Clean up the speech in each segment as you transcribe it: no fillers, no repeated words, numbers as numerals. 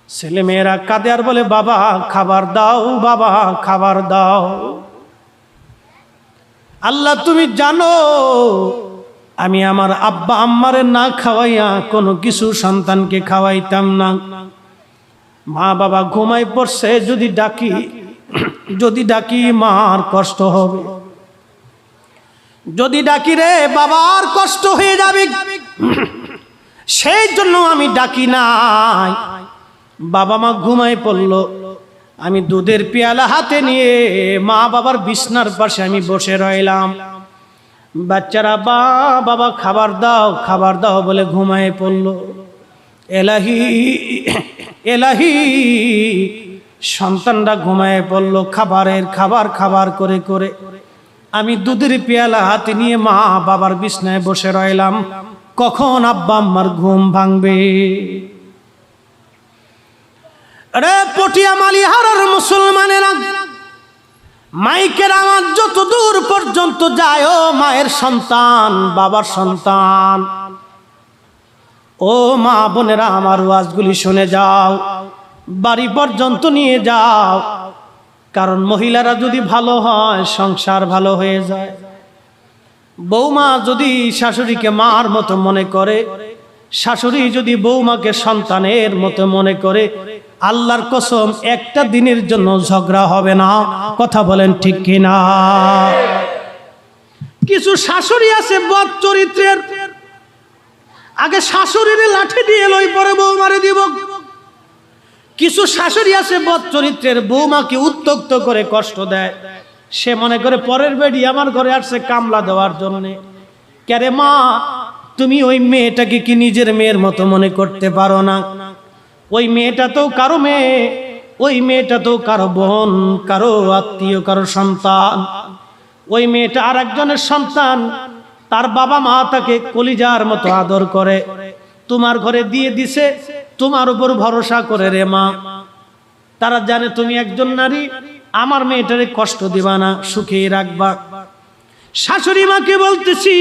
ছেলেমেয়েরা কাঁদে আর বলে বাবা খাবার দাও, বাবা খাবার দাও। আল্লাহ তুমি জানো আমি আমার আব্বা আম্মারে না খাওয়াইয়া কোনো কিছু সন্তানকে খাওয়াইতাম না। মা বাবা ঘুমাই পড়ছে, যদি ডাকি মার কষ্ট হবে, যদি ডাকি রে বাবার কষ্ট হয়ে যাবে, সেই জন্য আমি ডাকি নাই। বাবা মা ঘুমাই পড়লো, আমি দুধের পেয়ালা হাতে নিয়ে মা বাবার বিছনার পাশে আমি বসে রইলাম। বাচ্চারা বাবা খাবার দাও, খাবার দাও বলে ঘুমায় পড়লো। এলাহি এলাহি সন্তানরা ঘুমায় পড়লো। খাবার করে করে আমি দুধের পেয়ালা হাতে নিয়ে মা বাবার বিছনায় বসে রইলাম। কখন আব্বা আম্মার ঘুম ভাঙবে? আরে পটিয়া মালিহারার মুসলমানেরা, মাইকের আওয়াজ যত দূর পর্যন্ত যায়, ও মায়ের সন্তান, বাবার সন্তান, ও মা বোনেরা আমার ওয়াজগুলি শুনে যাও, বাড়ি পর্যন্ত নিয়ে যাও। কারণ মহিলারা যদি ভালো হয় সংসার ভালো হয়ে যায়। বৌমা যদি শাশুড়িকে মার মতো মনে করে, শাশুড়ি যদি বৌমাকে সন্তানের মতো মনে করে, আল্লাহর কসম একটা দিনের জন্য ঝগড়া হবে না। কথা বলেন ঠিক কিনা? কিছু শাশুড়ি আছে বদ চরিত্রের, আগে শাশুড়ির লাঠি দিয়ে লই পরে বৌমারে দিব। কিছু শাশুড়ি আছে বদ চরিত্রের, বৌমাকে উত্ত্যক্ত করে কষ্ট দেয়। সে মনে করে পরের বেডি আমার ঘরে আসছে কামলা দেওয়ার জন্য। কেরে মা, তুমি ওই মেয়েটাকে কি নিজের মেয়ের মতো মনে করতে পারো না? ওই মেয়েটা তো কারো মেয়ে, ওই মেয়েটা তো কারো বোন, কারো আত্মীয়, কারো সন্তান। ওই মেয়েটা আর একজনের সন্তান, তার বাবা মা তাকে কলিজার মতো আদর করে। তোমার ঘরে দিয়ে দিছে, তোমার উপর ভরসা করে রে মা। তারা জানে তুমি একজন নারী, আমার মেয়েটারে কষ্ট দিবা না, সুখে রাখবা। শাশুড়ি মাকে বলতেছি,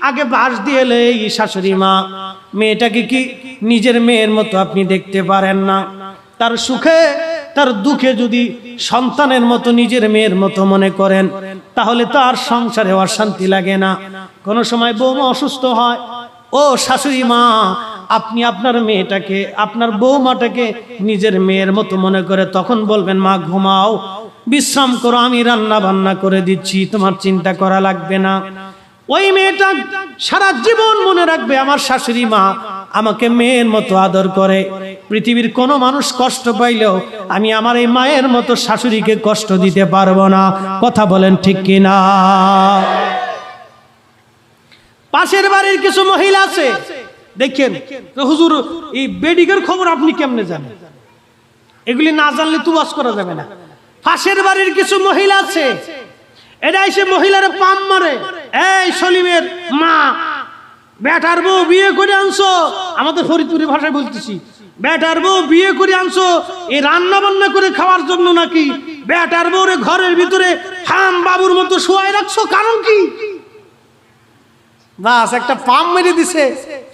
আগে বাস দিয়ে এই শাশুড়ি মা, মেয়েটাকে কি নিজের মেয়ের মতো আপনি দেখতে পারেন না? তার সুখে তার দুঃখে যদি সন্তানের মতো নিজের মেয়ের মতো মনে করেন, তাহলে তো আর সংসারে অশান্তি লাগে না। কোনো সময় বৌমা অসুস্থ হয়, ও শাশুড়ি মা, আপনি আপনার মেয়েটাকে, আপনার বৌমাটাকে নিজের মেয়ের মতো মনে করে তখন বলবেন মা ঘুমাও, বিশ্রাম করো, আমি রান্না বান্না করে দিচ্ছি, তোমার চিন্তা করা লাগবে না। ওই মেয়েটা সারা জীবন মনে রাখবে আমার শাশুড়ি মা আমাকে মেয়ের মতো আদর করে। পৃথিবীর কোনো মানুষ কষ্ট পাইলেও আমি আমার এই মায়ের মতো শাশুড়িকে কষ্ট দিতে পারবো না। কথা বলেন ঠিক কিনা? পাশের বাড়ির কিছু মহিলা আছে, দেখেন হুজুর এই বেডিকের খবর আপনি কেমনে জানেন? এগুলি না জানলে তো ওয়াজ করা যাবে না। পাশের বাড়ির কিছু মহিলা আছে, এটা এসে মহিলারে পাম মারে। এই সলিমের মা, বেটার বউ বিয়ে করে আনছো, আমাদের ফরিদপুরি ভাষায় বলতেছি, বেটার বউ বিয়ে করে আনছো এই রান্না বান্না করে খাওয়ার জন্য নাকি? বেটার বউরে ঘরের ভিতরে হাম বাবুর মতো শুয়াই রাখছো, কারণ কি? বাস একটা পাম মেরে দিছে,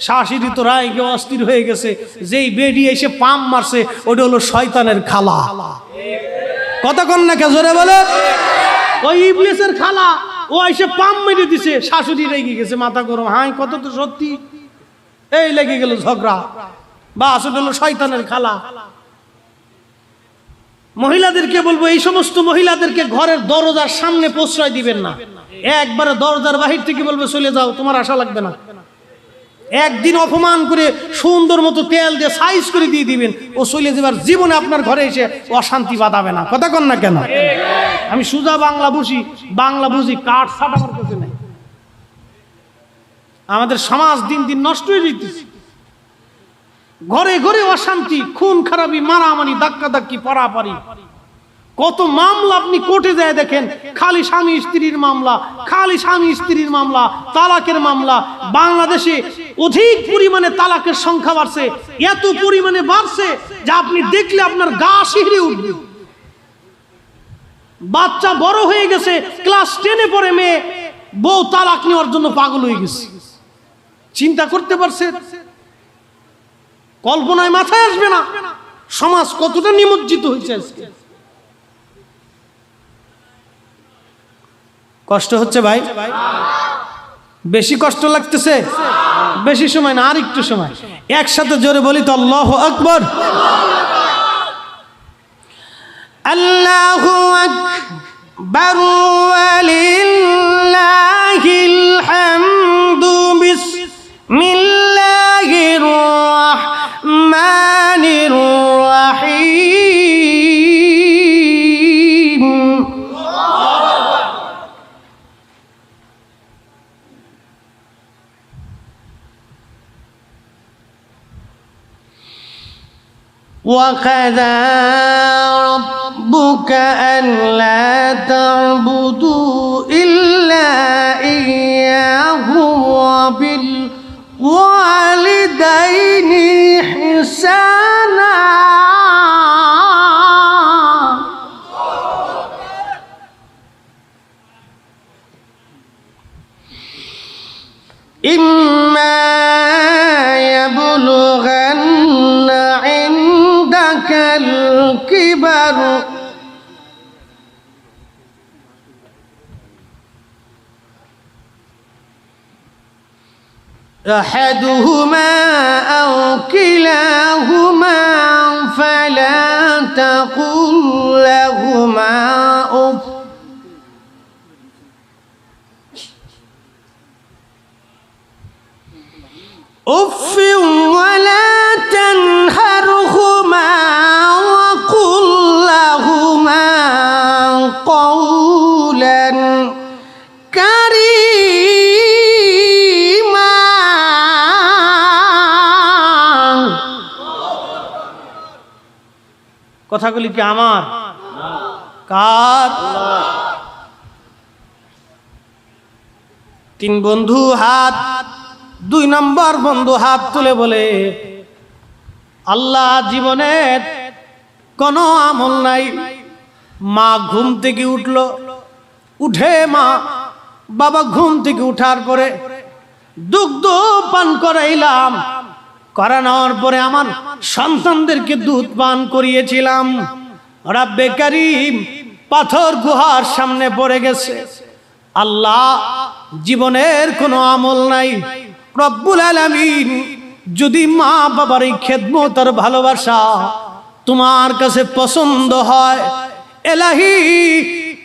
শাশুড়ি তো রায় গিয়ে অস্থির হয়ে গেছে। যেই বেডি এসে পাম মারছে, ওটা হলো শয়তানের খালা। কতক্ষণ না কে জোরে বলে? ওই ইবলিসের খালা, ও এসে পাম মেরে দিছে, শাশুড়ি রেগে গেছে, মাথা গরম। হাই কত তো সত্যি, এই লেগে গেল ঝগড়া। বাস ওটা হলো শয়তানের খালা। মহিলাদেরকে বলবো, এই সমস্ত মহিলাদেরকে ঘরের দরজার সামনে প্রশ্রয় দিবেন না। একবারে দরজার বাহির থেকে বলবে চলে যাও, তোমার আশা লাগবে না। একদিন অপমান করে সুন্দর মতো তেল দিয়ে সাইজ করে দিয়ে দিবেন, ও চলে যাবার জীবনে আপনার ঘরে এসে অশান্তি বাঁধাবে না। কথা কন না কেন? আমি সুজা বাংলা বুঝি, কাঠ ছাট আমার কাছে নাই। আমাদের সমাজ দিন দিন নষ্ট হয়ে যেতেছে। ঘরে ঘরে অশান্তি, খুন খারাপি, মারামারি, ধাক্কা ধাক্কি, পারাপারি। কত মামলা আপনি কোর্টে যায় দেখেন, খালি স্বামী স্ত্রীর মামলা, খালি স্বামী স্ত্রীর মামলা, তালাকের মামলা। বাংলাদেশে অধিক পরিমাণে তালাকের সংখ্যা বাড়ছে, এত পরিমাণে বাড়ছে যে আপনি দেখলে আপনার গা শিহরে উঠবে। বাচ্চা বড় হয়ে গেছে, ক্লাস 10-এ পড়ে মেয়ে, বউ তালাক নেওয়ার জন্য পাগল হয়ে গেছে। চিন্তা করতে পারছে? কল্পনায় মাথায় আসবে না। সমাজ কতটা নিমজ্জিত হয়েছে আজকে। কষ্ট হচ্ছে ভাই? বেশি কষ্ট লাগতেছে? বেশি সময় না, আর একটু সময়। একসাথে জোরে বলি তো আল্লাহু আকবার। আল্লাহু আকবার ওয়ালিল্লাহিল হামদু বিসমিল্লাহির রাহমানির রাহিম। وَقَضَى رَبُّكَ أَلَّا تَعْبُدُوا إِلَّا إِيَّاهُ وَبِالْوَالِدَيْنِ إِحْسَانًا إِمَّا يَبْلُغَنَّ عِندَكَ الْكِبَرَ أحدهما أو كلاهما فلا تقل لهما أف ولا تنهرهما وقل لهما قولا كريما। কথাগুলি কি আমার? কার? তিন বন্ধু হাত, 2 নম্বর বন্ধু হাত তুলে বলে, আল্লাহ জীবনের কোনো আমল নাই। মা ঘুম থেকে উঠলো, উঠে মা বাবা ঘুম থেকে উঠার পরে দুগ্ধ পান করাইলাম, করানোর পরে আমার সন্তানদেরকে দুধ পান করিয়েছিলাম। রাব্বে কারীম পাথর গুহার সামনে পড়ে গেছে। আল্লাহ জীবনের কোনো আমল নাই। রব্বুল আলামিন যদি মা বাবার এই খেদমত আর ভালোবাসা তোমার কাছে পছন্দ হয়, এলাহি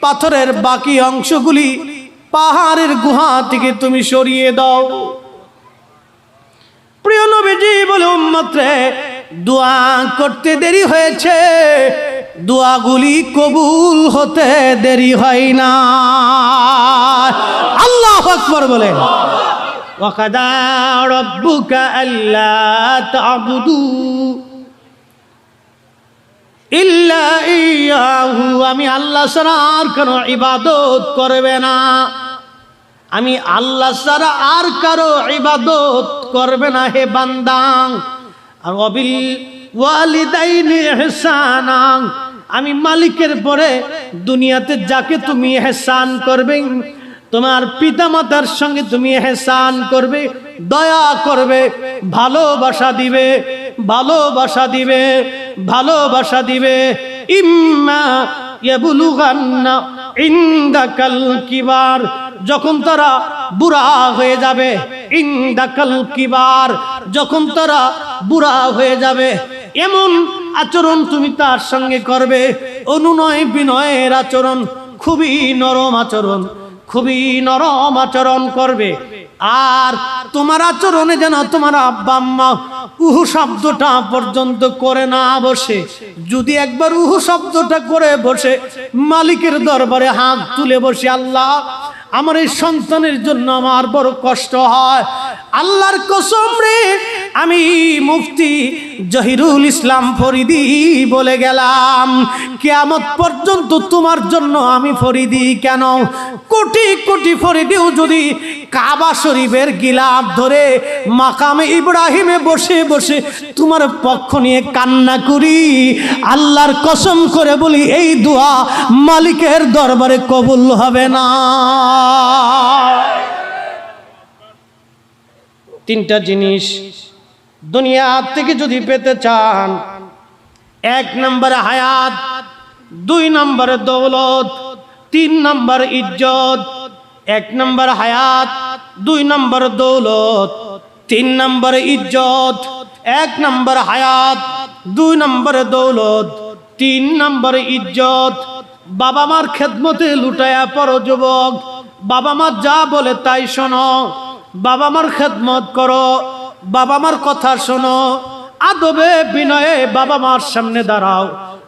পাথরের বাকি অংশগুলি পাহাড়ের গুহা থেকে তুমি সরিয়ে দাও। প্রিয় নবীজি বলে, উম্মতরে দোয়া করতে দেরি হয়েছে, দোয়াগুলি কবুল হতে দেরি হয় না। আল্লাহু আকবার বলেন। وَقَضَى رَبُّكَ أَلَّا تَعْبُدُوا إِلَّا إِيَّاهُ। আমি আল্লাহ ছাড়া আর কারো ইবাদত করবে না। আমি আল্লাহ ছাড়া আর কারো ইবাদত করবে না হে বান্দা। আর ওয়াবিল ওয়ালিদাইনি ইহসানা, আমি মালিকের পরে দুনিয়াতে যাকে তুমি ইহসান করবে, তোমার পিতামাতার সঙ্গে তুমি ইহসান করবে, দয়া করবে, ভালোবাসা দিবে, ভালোবাসা দিবে, ভালোবাসা দিবে। ইম্মা ইয়াবলুগান্না ইনদাকাল কিবার, যখন তারা বুড়া হয়ে যাবে, ইনদাকাল কিবার, যখন তারা বুড়া হয়ে যাবে, এমন আচরণ তুমি তার সঙ্গে করবে, অনুনয় বিনয়ের আচরণ, খুবই নরম আচরণ, খুবই নরম আচরণ করবে। আর তোমার আচরণে যেন তোমার আব্বা আম্মা উহু শব্দটা পর্যন্ত করে না বসে। যদি একবার উহু শব্দটা করে বসে, মালিকের দরবারে হাত তুলে বসে, আল্লাহ আমার এই সন্তানের জন্য আমার বড় কষ্ট হয়, আল্লাহর কসম রে, আমি মুফতি জহিরুল ইসলাম ফরিদি বলে গেলাম, কিয়ামত পর্যন্ত তোমার জন্য আমি ফরিদি কেন, কোটি কোটি ফরিদিও যদি কাবা শরীফের গিলাফ ধরে মাকামে ইব্রাহিমে বসে বসে তোমার পক্ষ নিয়ে কান্না করি, আল্লাহর কসম করে বলি এই দোয়া মালিকের দরবারে কবুল হবে না। তিনটা জিনিস দুনিয়া থেকে যদি পেতে চান, এক নম্বরে হায়াত, 2 নম্বরে দৌলত, 3 নম্বর ইজ্জত। 1 নম্বর হায়াত, 2 নম্বর দৌলত, 3 নম্বর ইজ্জত। 1 নম্বর হায়াত, 2 নম্বর দৌলত, 3 নম্বর ইজ্জত। বাবা মার খেদমতে লুটায়া পড়ো যুবক, বাবা মা যা বলে তাই শোনো, বাবা মার খেদমত করো, বাবা মার কথা শোনো, আদবে বিনয়ে বাবা মার সামনে দাঁড়াও,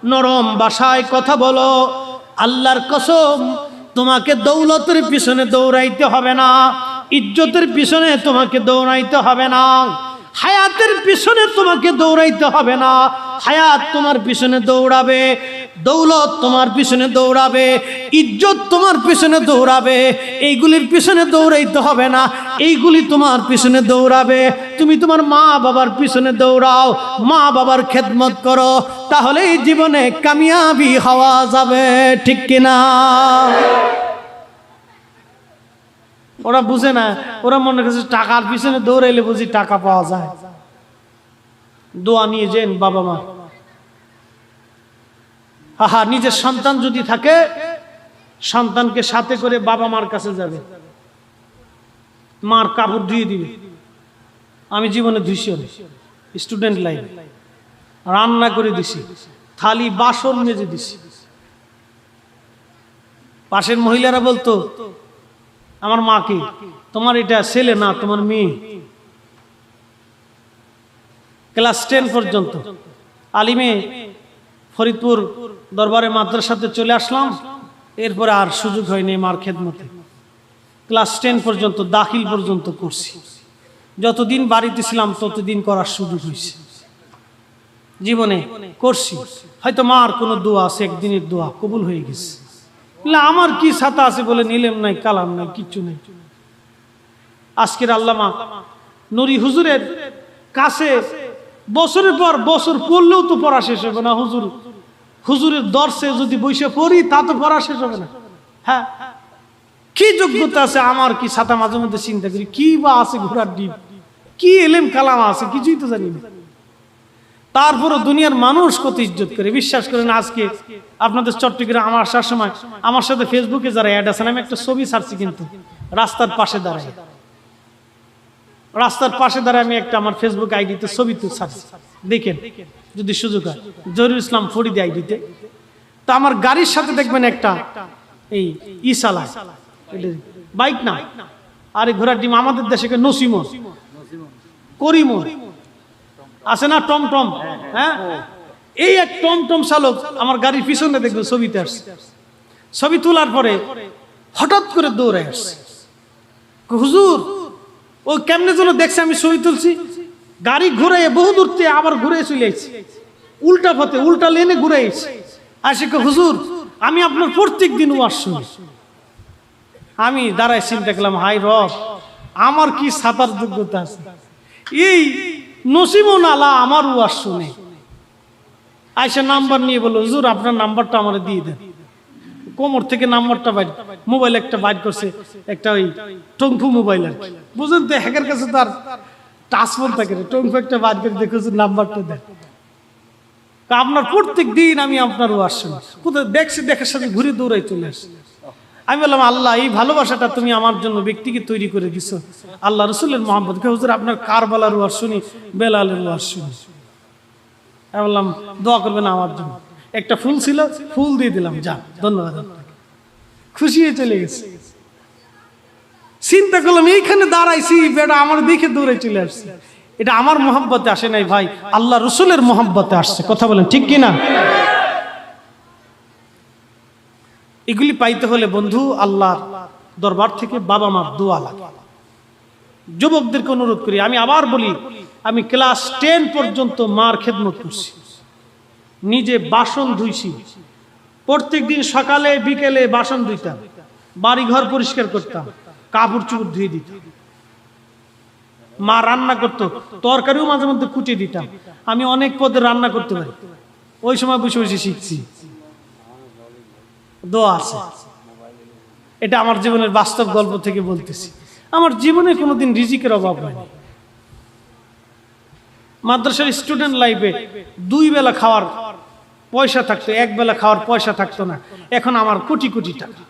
নরম ভাষায় কথা বলো। আল্লাহর কসম, তোমাকে দৌলতের পিছনে দৌড়াইতে হবে না, ইজ্জতের পিছনে তোমাকে দৌড়াইতে হবে না, হায়াতের পিছনে তোমাকে দৌড়াইতে হবে না, হায়াত তোমার পিছনে দৌড়াবে, দৌলত তোমার পিছনে দৌড়াবে, ইজ্জত তোমার পিছনে দৌড়াবে। এইগুলির পিছনে দৌড়াইতে হবে না, এইগুলি তোমার পিছনে দৌড়াবে। তুমি তোমার মা বাবার পিছনে দৌড়াও, মা বাবার খেদমত করো, তাহলেই জীবনে কামিয়াবি হওয়া যাবে, ঠিক কিনা? ওরা বুঝে না, ওরা মনে করছে টাকার পিছনে দৌড়াইলে বুঝি টাকা পাওয়া যায়। দোয়া নিয়ে যেন বাবা মা। আহা, নিজের সন্তান যদি থাকে, সন্তানকে সাথে করে বাবা মার কাছে যাবে, মার কাপড় ধুয়ে দিবে। আমি জীবনে ধুইছি, স্টুডেন্ট লাইফ, রান্না করে দিছি, থালি বাসন মেজে দিছি। পাশের মহিলারা বলতো আমার মাকে, তোমার এটা ছেলে না, তোমার মেয়ে। ক্লাস 10 পর্যন্ত আলিমে ফরিদপুর দরবারে মাদ্রাসাতে চলে আসলাম, এরপরে আর সুযোগ হয়নি মার খেদমতে। ক্লাস 10 পর্যন্ত, দাখিল পর্যন্ত করছি। যতদিন বাড়িতে ছিলাম ততদিন করার সুযোগ হয়েছে, জীবনে করছি। হয়তো মার কোনো দোয়া আছে, একদিনের দোয়া কবুল হয়ে গেছে। আমার কি ছাতা আছে বলে নিলেম নাই, কালাম নাই, কিচ্ছু নেই। আজকের আল্লামা নুরি হুজুরের কাছে বছরের পর বছর পড়লেও তো পড়া শেষ হবে না। হুজুরের দর্শে যদি বসে পড়ি তা তো পড়া শেষ হবে না। হ্যাঁ, কি যোগ্যতা আছে আমার? কি ছাতা মাঝে মধ্যে চিন্তা করি, কি বা আছে ঘোড়ার ডিম, কি এলেম কালাম আছে, কিছুই তো জানি না। তারপরও দুনিয়ার মানুষ কত ইজ্জত করে, বিশ্বাস করেন। আজকে আপনাদের চট্টগ্রামে আমার আসার সময় আমার সাথে ফেসবুকে যারা অ্যাড আছেন, আমি একটা ছবি ছাড়ছি, কিন্তু রাস্তার পাশে দাঁড়াই, রাস্তার পাশে দাঁড়ায় আমি একটা আমার ফেসবুক আইডিতে ছবি তো ছাড়ছি, দেখেন যদি সুযোগ হয়। জহিরুল ইসলাম ফরিদি আইডিতে। তো আমার গাড়ির সাথে দেখবেন একটা এই ইসালা, বাইক না, আরে ঘোড়ার ডিম, আমাদের দেশে নসিমন, করিমন আছে না, টমটম। হ্যাঁ, এই এক টমটম চালক আমার গাড়ির পিছনে দেখবেন ছবিতে আসছে। ছবি তোলার পরে হঠাৎ করে দৌড়ে আসছে, হুজুর ও কেমনে যেন দেখছে আমি ছবি তুলছি, গাড়ি ঘুরে বহু দূরতে আবার ঘুরে চলে আসছে, উল্টা পথে, উল্টা লেনে ঘুরে আসছে। আসে হুজুর, আমি আপনার প্রত্যেক দিন ওয়াজ শুনি। আমি দাঁড়ায় চিন্তা করলাম, হাই রব, আমার কি ছাতার যোগ্যতা আছে? এই নসিমন আলা আমার ওয়াজ শুনে আইসা নাম্বার নিয়ে বলল, হুজুর আপনার নাম্বারটা আমার দিয়ে দেন। কোমর থেকে নাম্বারটা বাইর, মোবাইল একটা বাইর করছে, একটা ওই টঙ্কু মোবাইল আর কি, বুঝলেন তো, হ্যাকের কাছে তার টাচ ফোন থাকে, টঙ্কু একটা বাইর করে দেখো নাম্বারটা দেন। আপনার প্রত্যেক দিন আমি আপনার ওয়াজ শুনি। কোথায় দেখছি, দেখার সাথে ঘুরে দৌড়াই চলে আসছে। আমি বললাম, আল্লাহ, এই ভালোবাসাটা তুমি আমার জন্য ব্যক্তিকে তৈরি করে দিছো। আল্লাহ রসুলের মোহাম্মদ, হুজুর আপনার কারবালার ওয়াজ শুনি, বেলালের ওয়াজ শুনি। আমি বললাম, দোয়া করবেন আমার জন্য। একটা ফুল ছিল, ফুল দিয়ে দিলাম, যা, ধন্যবাদ। খুশি হয়ে চলে গেছে। চিন্তা করলাম, এইখানে দাঁড়াইছি, বেটা আমার দেখে দৌড়ে চলে আসছে। এটা আমার মোহাব্বতে আসে নাই ভাই, আল্লাহ রসুলের মোহাব্বতে আসছে। কথা বলেন ঠিক কিনা? এগুলি পাইতে হলে বন্ধু আল্লাহর দরবার থেকে বাবা মার দোয়া লাগে। যুবকদেরকে অনুরোধ করি, আমি আবার বলি, আমি ক্লাস 10 পর্যন্ত মার খেদমত করছি, নিজে বাসন ধুইছি, প্রত্যেক দিন সকালে বিকেলে বাসন ধুইতাম, বাড়ি ঘর পরিষ্কার করতাম, কাপড় চোপড় ধুয়ে দিতাম। মা রান্না করতো, তরকারিও মাঝে মধ্যে কুটে দিতাম। আমি অনেক পদে রান্না করতে পারি, ওই সময় বসে বসে শিখছি। দোয়া আছে, এটা আমার জীবনের বাস্তব গল্প থেকে বলতেছি। আমার জীবনে কোনোদিন রিজিকের অভাব হয়নি। মাদ্রাসার স্টুডেন্ট লাইফে 2 বেলা খাওয়ার পয়সা থাকতো, একবেলা খাওয়ার পয়সা থাকতো না, এখন আমার কোটি কোটি টাকা।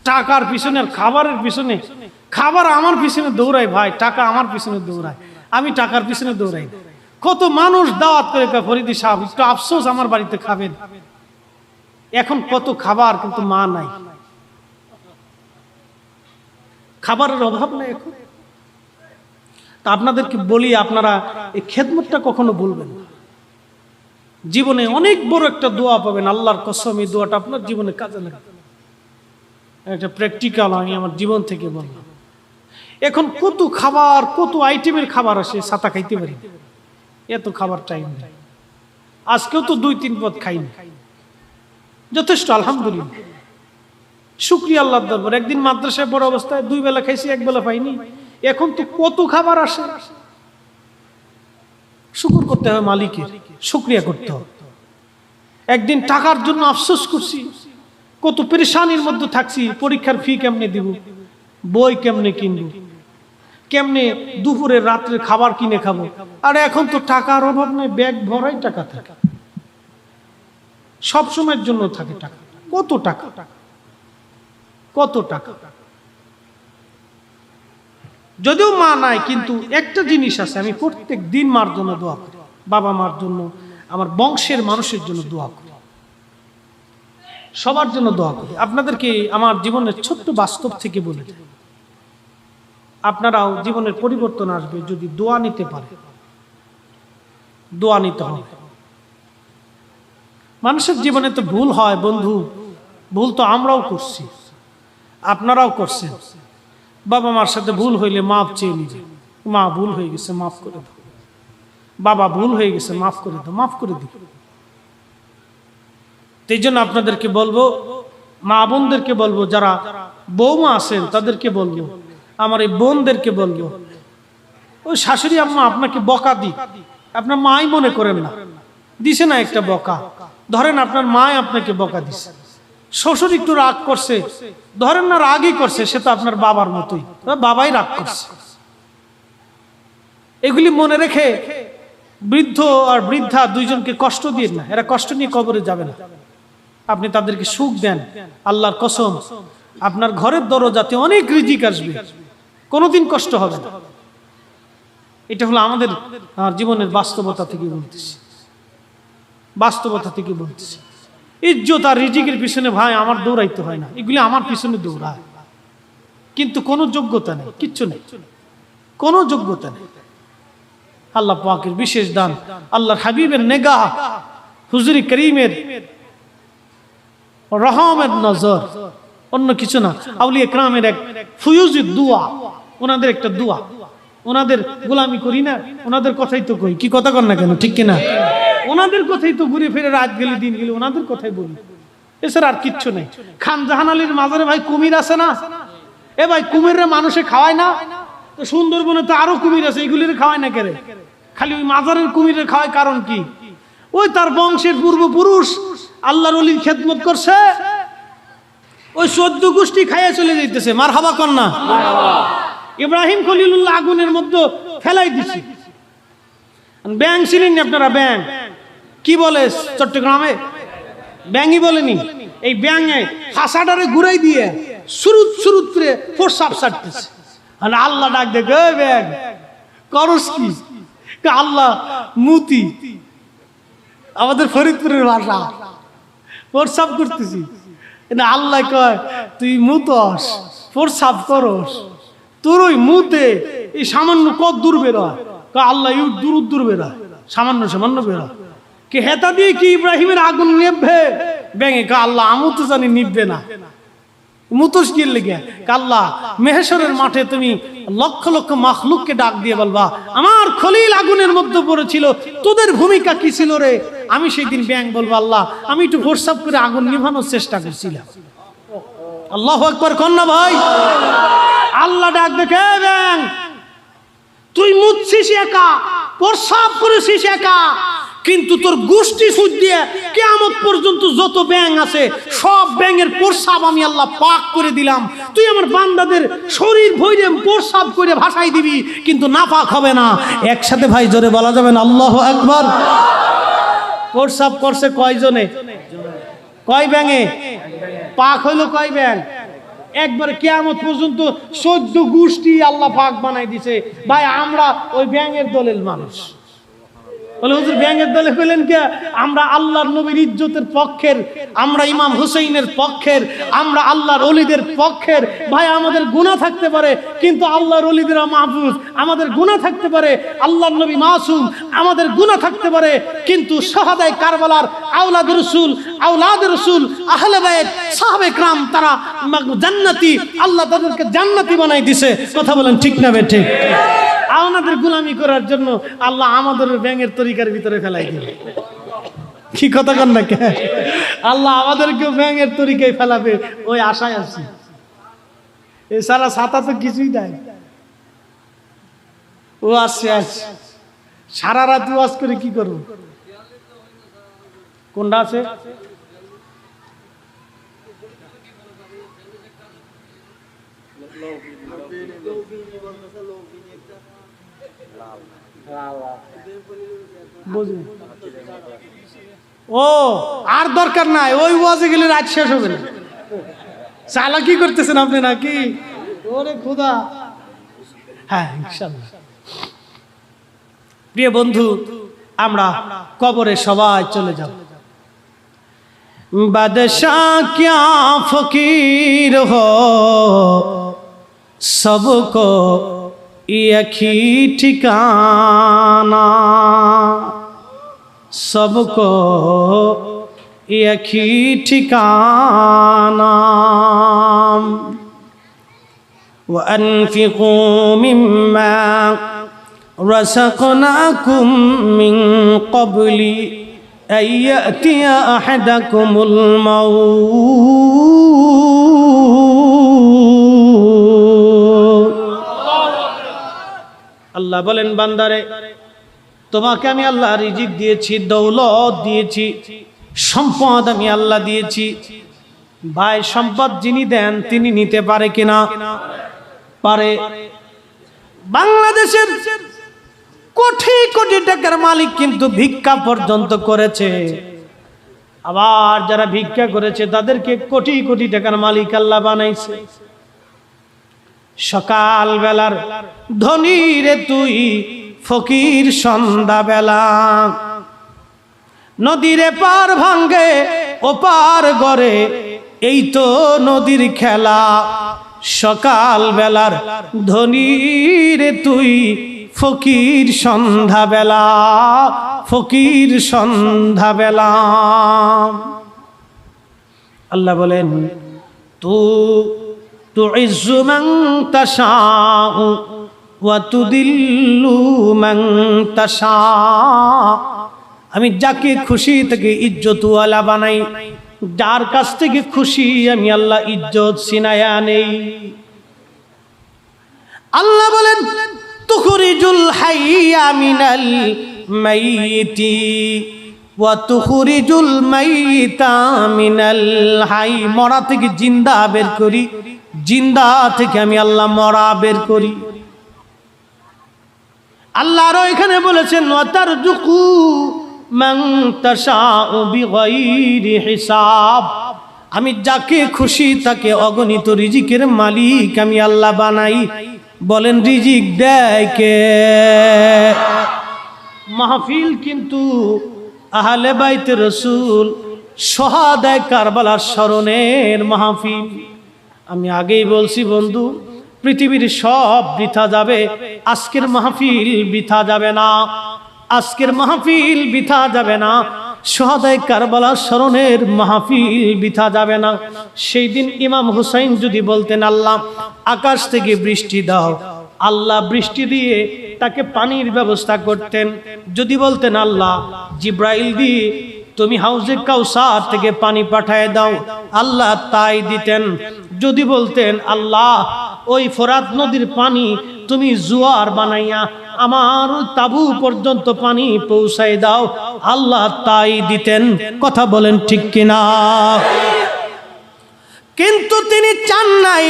টাকার পিছনে আর খাবারের পিছনে, খাবার আমার পিছনে দৌড়ায় ভাই, টাকা আমার পিছনে দৌড়ায়, আমি টাকার পিছনে দৌড়াই। কত মানুষ দাওয়াত করে ফরিদি সাহেব একটু আফসোস আমার বাড়িতে খাবেন, এখন কত খাবার কিন্তু মা নাই, খাবারের অভাব নাই এখন। তা আপনাদেরকে বলি, আপনারা এই খেদমতটা কখনো বলবেন না। জীবনে অনেক বড় একটা দোয়া পাবেন, আল্লাহর কসম এই দোয়াটা আপনার জীবনে কাজে লাগবে। একটা প্র্যাকটিক্যাল আমি আমার জীবন থেকে বললাম। এখন কত খাবার, কত আইটেমের খাবার আসে, ছাতা খাইতে পারি, এত খাবার টাইম নেই। আজকেও তো 2-3 পদ খাইনি, যথেষ্ট আলহামদুলিল্লাহ, শুকরিয়া আল্লাহর দরবার। একদিন মাদ্রাসায় পড়া অবস্থায় 2 বেলা খাইছি, 1 বেলা পাইনি। এখন তো কত খাবার আসে, শুকর করতে হবে মালিকের, শুকরিয়া করতে হবে। একদিন টাকার জন্য আফসোস করছি, কত পেরেশানির মধ্যে থাকছি, পরীক্ষার ফি কেমনে দিব, বই কেমনে কিনবো, কেমনে দুপুরে রাত্রে খাবার কিনে খাবো। আর এখন তো টাকার অভাব নেই, ব্যাগ ভরাই টাকা থাকে, সব সময়ের জন্য থাকে টাকা। কত টাকা, কত টাকা। যদিও মা নাই, কিন্তু একটা জিনিস আছে, আমি প্রত্যেক দিন মার জন্য দোয়া করি, বাবা মার জন্য, আমার বংশের মানুষের জন্য দোয়া করি, সবার জন্য দোয়া করি। আপনাদেরকে আমার জীবনের ছোট্ট বাস্তব থেকে বলে দিই, আপনারাও জীবনের পরিবর্তন আসবে যদি দোয়া নিতে পারে। দোয়া নিতে হবে। মানুষের জীবনে তো ভুল হয় বন্ধু, ভুল তো আমরাও করছি, আপনারাও করছেন। বাবা মার সাথে ভুল হইলে মাফ চেয়ে নিবে, মা ভুল হয়ে গেছে মাফ করে দাও, বাবা ভুল হয়ে গেছে মাফ করে দাও, মাফ করে দিবে। এই জন্য আপনাদেরকে বলবো, মা বোনদেরকে বলবো, যারা বৌমা আছেন তাদেরকে বলবো, আমার এই বোনদেরকে বলবো, ওই শাশুড়ি আম্মা আপনাকে বকা দিই, আপনার মাই মনে করেন না, দিছে না একটা বকা, ধরেন আপনার মাই আপনাকে বকা দিছে, শ্বশুর একটু রাগ করছে, ধরেন না রাগই করছে, সে তো আপনার বাবার মতোই, বাবাই রাগ করছে। এগুলি মনে রেখে বৃদ্ধ আর বৃদ্ধা দুইজনকে কষ্ট দিয়ে না, এরা কষ্ট নিয়ে কবরে যাবে না। আপনি তাদেরকে সুখ দেন, আল্লাহর কসম আপনার ঘরের দরজাতে অনেক রিজিক আসবে, কোনোদিন কষ্ট হবে না। এটা হলো আমাদের জীবনের বাস্তবতা থেকে বলতেছি, বাস্তবতা থেকে বলতেছি। ইজ্জত আর রিজিকের পিছনে ভাই আমার দৌড়াইতে হয় না, এগুলি আমার পিছনে দৌড়ায়, কিন্তু কোনো যোগ্যতা নেই, কিচ্ছু নেই, কোনো যোগ্যতা নেই। আল্লাহ পাকের বিশেষ দান, আল্লাহর হাবিবের নেগাহ, হুজুরি করিমের রহমের নজর, অন্য কিছু না। আউলিয়া কেরামের এক ফুয়ুজি দোয়া, ওনাদের একটা দোয়া, ওনাদের গোলামি করি না, ওনাদের কথাই তো কই, কি কথা কর না কেন, ঠিক কিনা? ওনাদের কথাই তো ঘুরে ফিরে রাত গেলে দিন গেলে ওনাদের কথাই বলি, এছাড়া আর কিচ্ছু নেই। খান জাহান আলীর মাজারে ভাই কুমির আছে না? এ ভাই কুমিরে মানুষে খাওয়ায় না? তো সুন্দরবনে তো আরো কুমির আছে, এগুলির খাওয়ায় না কেরে? খালি ওই মাজারের কুমিরে খাওয়ায়, কারণ কি? ওই তার বংশের পূর্বপুরুষ আল্লাহর ওলির খেদমত করছে, ওই 14 গোষ্ঠী খাইয়া চলে যাইতেছে। মারহাবা কন্যা, ইব্রাহিম খলিলুল্লাহ আগুনের মধ্যে ফেলাই দিছে। ব্যাং ছিলেন আপনারা? ব্যাং কি বলে চট্টগ্রামে? ব্যাংই বলেনি, এই ব্যাঙে ফাঁসাটারে ঘুরাই দিয়ে সুরুত সুরুত করে প্রসাব ছাড়তেছে। আল্লাহ ডাক দেখে, ব্যাং করস কি? আল্লাহ মুতি, আমাদের ফরিদপুরের ভাষা, প্রসাব করতেছি। আল্লাহ কয় তুই মুতস, প্রসাব করস, তোর ওই মুতে এই সামান্য কত দূর বেরোয়? আল্লাহ দূর বেরোয়, সামান্য সামান্য বেরোয়। কে হেতা দিয়ে কি ইব্রাহিমের আগুন নেবে? ব্যাঙে কা আল্লাহ আমু তো জানি নিববে না, মুতোস কি লেগে? আল্লাহ মেহেশ্বরের মাঠে তুমি লক্ষ লক্ষ মাখলুককে ডাক দিয়ে বলবা আমার খলিল আগুনের মধ্যে পড়েছিল, তোদের ভূমিকা কি ছিল রে? আমি সেই দিন ব্যাং বলবো আল্লাহ আমি একটু প্রসাব করে আগুন নিভানোর চেষ্টা করছিলাম। আল্লাহু আকবার কন্যা ভাই, আল্লাহ ডাক দেখে, ব্যাং তুই মুতছিস একা, প্রসাব করেছিস একা, কিন্তু তোর গোষ্ঠী সুদ দিয়ে কিয়ামত পর্যন্ত যত ব্যাং আছে সব ব্যাঙের প্রসাব আমি আল্লাহ পাক করে দিলাম। তুই আমার বান্দাদের শরীর ভইরে প্রসাব করে ভাসাই দিবি, কিন্তু নাপাক হবে না। একসাথে ভাই জোরে বলা যাবে না আল্লাহু আকবার? প্রস্রাব করছে কয়জনে? কয় ব্যাঙে? পাক হইলো কয় ব্যাঙ? একবার কিয়ামত পর্যন্ত 14 গোষ্ঠী আল্লাহ পাক বানাই দিছে। ভাই আমরা ওই ব্যাঙের দলের মানুষ। বলে হুজুর ব্যাঙের দলে কইলেন কে? আমরা আল্লাহর নবীর ইজ্জতের পক্ষের, আমরা ইমাম হুসাইনের পক্ষের, আমরা আল্লাহর ওলিদের পক্ষের। ভাই আমাদের গুনাহ থাকতে পারে, কিন্তু আল্লাহর ওলিদেরা মাহফুজ। আমাদের গুনাহ থাকতে পারে, আল্লাহর নবী মাসুম। আমাদের গুনাহ থাকতে পারে, কিন্তু শাহাদায়ে কারবালার আওলাদ রাসূল, আহলে বাইত, সাহাবে کرام তারা জান্নাতি। আল্লাহ তাদেরকে জান্নাতি বানাই দিয়েছে। কথা বলেন ঠিক না বেঠিক? আমাদের গোলামি করার জন্য আল্লাহ আমাদের ব্যাঙের তরিকার ভিতরে ফেলাই দিবে। কি কথা কন না? আল্লাহ আমাদেরকে ব্যাঙের তরিকায় ফেলাবে ওই আশায় আছি। এছাড়া ছাতা তো কিছুই নাই। ও আসছে সারা রাত ওয়াজ করে কি করব? কোনটা আছে? ও আর দরকার নাই, ওই ওয়াজে গেলে রাত শেষ হবে না। চালাকি করতেছেন আপনি নাকি? ওরে খোদা। হ্যাঁ ইনশাআল্লাহ। প্রিয় বন্ধু, আমরা কবরে সবাই চলে যাব। বাদশাহ क्या फकीर हो सबको एक ही ठिकाना, सबको एक ही ठिकाना। وأنفقوا مما رزقناكم من قبل أن يأتي أحدكم الموت। আল্লাহ বলেন বান্দারে, তোমাকে আমি আল্লাহ রিজিক দিয়েছি, দৌলত দিয়েছি, সম্পদ আমি আল্লাহ দিয়েছি। ভাই সম্পদ যিনি দেন তিনি নিতে পারে কিনা? পারে। বাংলাদেশের কোটি কোটি টাকার মালিক কিন্তু ভিক্ষা পর্যন্ত করেছে। আবার যারা ভিক্ষা করেছে তাদেরকে কোটি কোটি টাকার মালিক আল্লাহ বানাইছে। সকাল বেলার ধনী রে তুই, ফকির সন্ধ্যা বেলা। নদীরে পার ভাঙ্গে ওপার গড়ে, এই তো নদীর খেলা। সকাল বেলার ধনী রে তুই, ফকির সন্ধ্যা বেলা, ফকির সন্ধ্যা বেলা। আল্লাহ বলেন তুইজ্জু মান তাশাউ ওয়া তুদিল্লু মান তাশা। আমি যাকে খুশি তাকে ইজ্জতওয়ালা বানাই, যার কাছ থেকে খুশি আমি আল্লাহ ইজ্জত ছিনায়া নেই। আল্লাহ বলেন তুখরিজুল হাইয়া মিনাল মাইয়িতি ওয়া তুখরিজুল মাইয়িতা মিনাল হাই। মরা থেকে জিন্দা বের করি, জিন্দা থেকে আমি আল্লাহ মরা বের করি। আল্লাহ আরো এখানে বলেছেন ওয়া তারযুকু মান তাশাউ বিগাইরি হিসাব। আমি যাকে খুশি তাকে অগণিত রিজিকের মালিক আমি আল্লাহ বানাই। বলেন রিজিক দেয় কে? মাহফিল কিন্তু আহলে বাইতে রাসূল শাহাদায়ে কারবালার স্মরণের মাহফিল। আমি আগেই বলছি বন্ধু, পৃথিবীর সব বৃথা যাবে, আজকের মাহফিল বৃথা যাবে না। আজকের মাহফিল বৃথা যাবে না। শাহাদায়ে কারবালার স্মরণের মাহফিল বৃথা যাবে না। সেই দিন ইমাম হুসাইন যদি বলতেন আল্লাহ আকাশ থেকে বৃষ্টি দাও, আল্লাহ বৃষ্টি দিয়ে তাকে পানির ব্যবস্থা করতেন। যদি বলতেন আল্লাহ জিব্রাইল দিয়ে তুমি হাউজে কাউসার থেকে পানি পাঠায় দাও, আল্লাহ তাই দিতেন। যদি বলতেন আল্লাহ ওই ফোরাত নদীর পানি তুমি জোয়ার বানাইয়া আমার তাবু পর্যন্ত পানি পৌঁছায় দাও, আল্লাহ তাই দিতেন। কথা বলেন ঠিক কিনা? কিন্তু তিনি চান নাই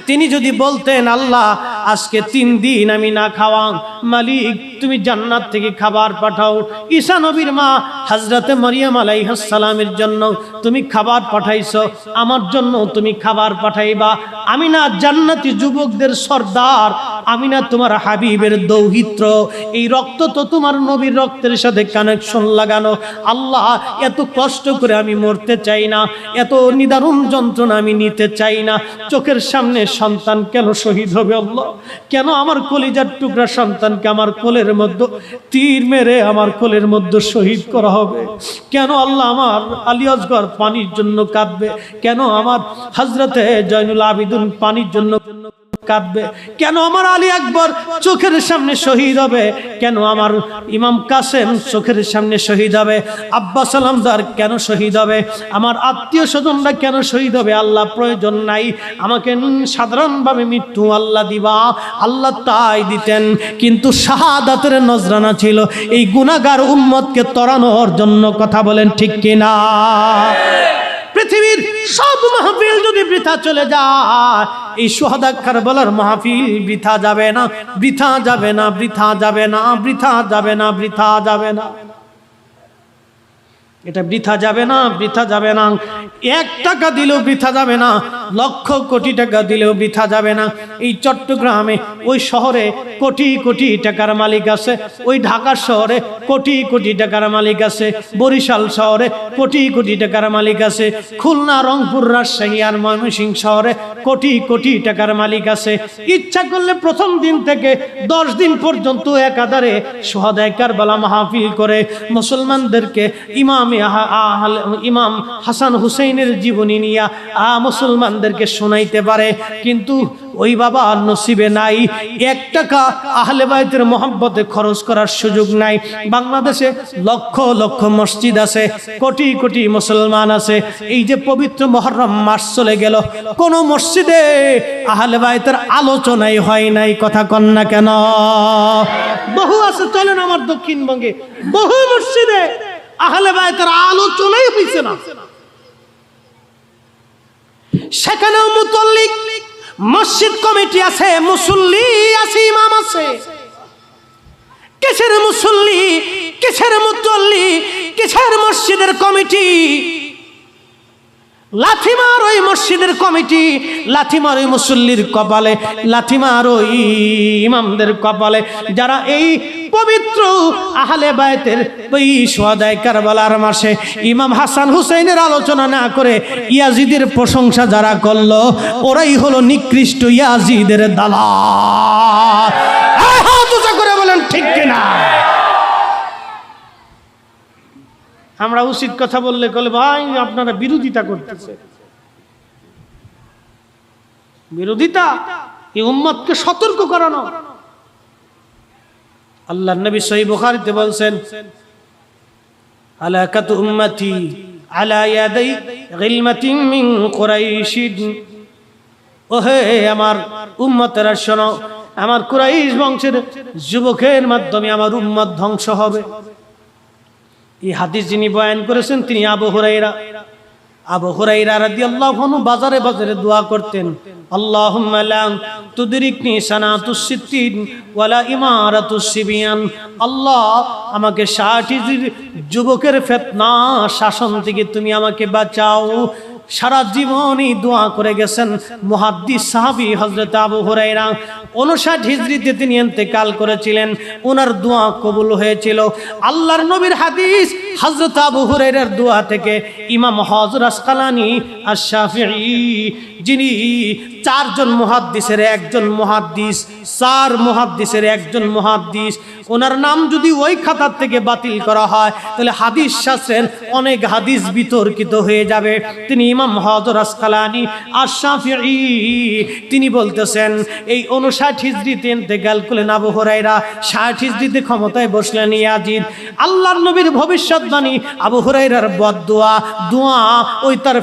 তিনি যদি বলতেন আল্লাহ আজকে 3 দিন আমি না খাওয়া, মালিক তুমি জান্নাত থেকে খাবার পাঠাও। ঈসা নবীর মা হযরতে মারিয়াম আলাইহিস সালামের জন্য তুমি খাবার পাঠাইছো, আমার জন্য তুমি খাবার পাঠাইবা। আমি না জান্নাতি যুবকদের সর্দার, আমি না তোমার হাবিবের দৌহিত্র, এই রক্ত তো তোমার নবীর রক্তের সাথে কানেকশন লাগানো। আল্লাহ এত কষ্ট করে আমি মরতে চাই না, এত নিদারুণ যন্ত্রণা আমি নিতে চাই না। চোখের সামনে সন্তান কেন শহীদ হবে আল্লাহ? কেন আমার কলিজার টুকরা সন্তানকে আমার কোলের মধ্যে তীর মেরে আমার কোলের মধ্যে শহীদ করা হবে? কেন আল্লাহ আমার আলী আসগর পানির জন্য কাঁদবে? কেন আমার হযরতে জয়নুল আবিদিন পানির জন্য কাঁদবে? কেন আমার আলী আকবর চোখের সামনে শহীদ হবে? কেন আমার ইমাম কাসেম চোখের সামনে শহীদ হবে? আব্বা সালামদার কেন শহীদ হবে? আমার আত্মীয় স্বজনরা কেন শহীদ হবে? আল্লাহ প্রয়োজন নাই, আমাকে সাধারণভাবে মৃত্যু আল্লাহ দিবা, আল্লাহ তাই দিতেন। কিন্তু শাহাদাতের নজরানা ছিল এই গুনাহগার উম্মতকে তরানোর জন্য। কথা বলেন ঠিক কিনা? পৃথিবীর সব মাহফিল যদি বৃথা চলে যায়, এই শুহাদা কারবালার মাহফিল বৃথা যাবে না, বৃথা যাবে না, বৃথা যাবে না, বৃথা যাবে না, বৃথা যাবে না। এটা বৃথা যাবে না, বৃথা যাবে না। 1 টাকা দিলেও বৃথা যাবে না, লক্ষ কোটি টাকা দিলেও বৃথা যাবে না। এই চট্টগ্রামে ওই শহরে কোটি কোটি টাকার মালিক আছে, ওই ঢাকা শহরে কোটি কোটি টাকার মালিক আছে, বরিশাল শহরে কোটি কোটি টাকার মালিক আছে, খুলনা, রংপুর, রাজশাহী আর ময়মনসিংহ শহরে কোটি কোটি টাকার মালিক আছে। ইচ্ছা করলে প্রথম দিন থেকে 10 দিন পর্যন্ত একাধারে শুহাদায়ে কারবালা মাহফিল করে মুসলমানদেরকে ইমাম হাসান হুসাইনের জীবনী নিয়ে মুসলমানদেরকে শোনাইতে পারে। কিন্তু ওই বাবা নসিবে নাই, 1 টাকা আহলে বাইতের মহব্বতে খরচ করার সুযোগ নাই। বাংলাদেশে লক্ষ লক্ষ মসজিদ আছে, কোটি কোটি মুসলমান আছে। এই যে পবিত্র মুহররম মাস চলে গেল, কোন মসজিদে আহলে বাইতের আলোচনাই হয় নাই। কথা কন না কেন? বহু আছে, চলেন আমার দক্ষিণবঙ্গে বহু মসজিদে আহলে বাইতের আলোচনাই হইছে না। সেখানেও মুতল্লি মসজিদ কমিটি আছে, মুসল্লি আছে, ইমাম আছে। কিসের মুসল্লি, কিসের মুতল্লি, কিসের মসজিদের কমিটি? লাথিমার ওই মসজিদের কমিটি, লাথিমার ওই মুসল্লির কপালে, লাথিমার ওই ইমামদের কপালে, যারা এই পবিত্র আহলে বাইতের ওই শুহাদায়ে কারবালার মাসে ইমাম হাসান হুসাইনের আলোচনা না করে ইয়াজিদের প্রশংসা যারা করলো, ওরাই হলো নিকৃষ্ট ইয়াজিদের দালাল। হাত উঁচু করে বলেন ঠিক কিনা? আমরা উচিত কথা বললে বলে ভাই আপনারা বিরোধিতা করতেছে। বিরোধিতা এই উম্মতকে সতর্ক করানো। আল্লাহর নবী সহিহ বুখারীতে বলছেন, হালাকাতু উম্মতি আলা ইয়াদাই গিলমাতিন মিন কুরাইশ। ওহে আমার উম্মতেরা শোনো, আমার কুরাইশ বংশের যুবকের মাধ্যমে আমার উম্মত ধ্বংস হবে। এই হাদিস যিনি বয়ান করেছেন তিনি আবু হুরায়রা। আবু হুরায়রা রাদিয়াল্লাহু আনহু বাজারে বাজারে দোয়া করতেন, আল্লাহুম্মা লা তুদরিকনি সানাতুস সিত্তিন ওয়ালা ইমারাতুস সিবিয়ান। আল্লাহ আমাকে 60 হিজরির যুবকের ফিতনা শাসন থেকে তুমি আমাকে বাঁচাও। সারা জীবনই দোয়া করে গেছেন মুহাদ্দিস সাহাবী হযরত আবু হুরায়রা। 59 হিজরিতে তিনি ইন্তেকাল করেছিলেন, ওনার দোয়া কবুল হয়েছিল। আল্লাহর নবীর হাদিস, হযরত আবু হুরায়রার দোয়া থেকে ইমাম হযর আসকালানি আশ-শাফিঈ, যিনি 4 জন মুহাদ্দিসের একজন মুহাদ্দিস, 4 মুহাদ্দিসের একজন মুহাদ্দিস, ওনার নাম যদি ওই খাতার থেকে বাতিল করা হয় তাহলে হাদিস শাস্ত্রের অনেক হাদিস বিতর্কিত হয়ে যাবে। তিনি ইমাম হযর আসকালানি আশ-শাফিঈ, তিনি বলতেছেন এই 59 হিজরিতে ইন্তেকাল করলেন আবু হুরায়রা, 60 হিজরিতে ক্ষমতায় বসলেন ইয়াজিদ। আল্লাহর নবীর ভবিষ্যৎবাণী, আবু হুরায়রার বদদুয়া, দোয়া, ওই তার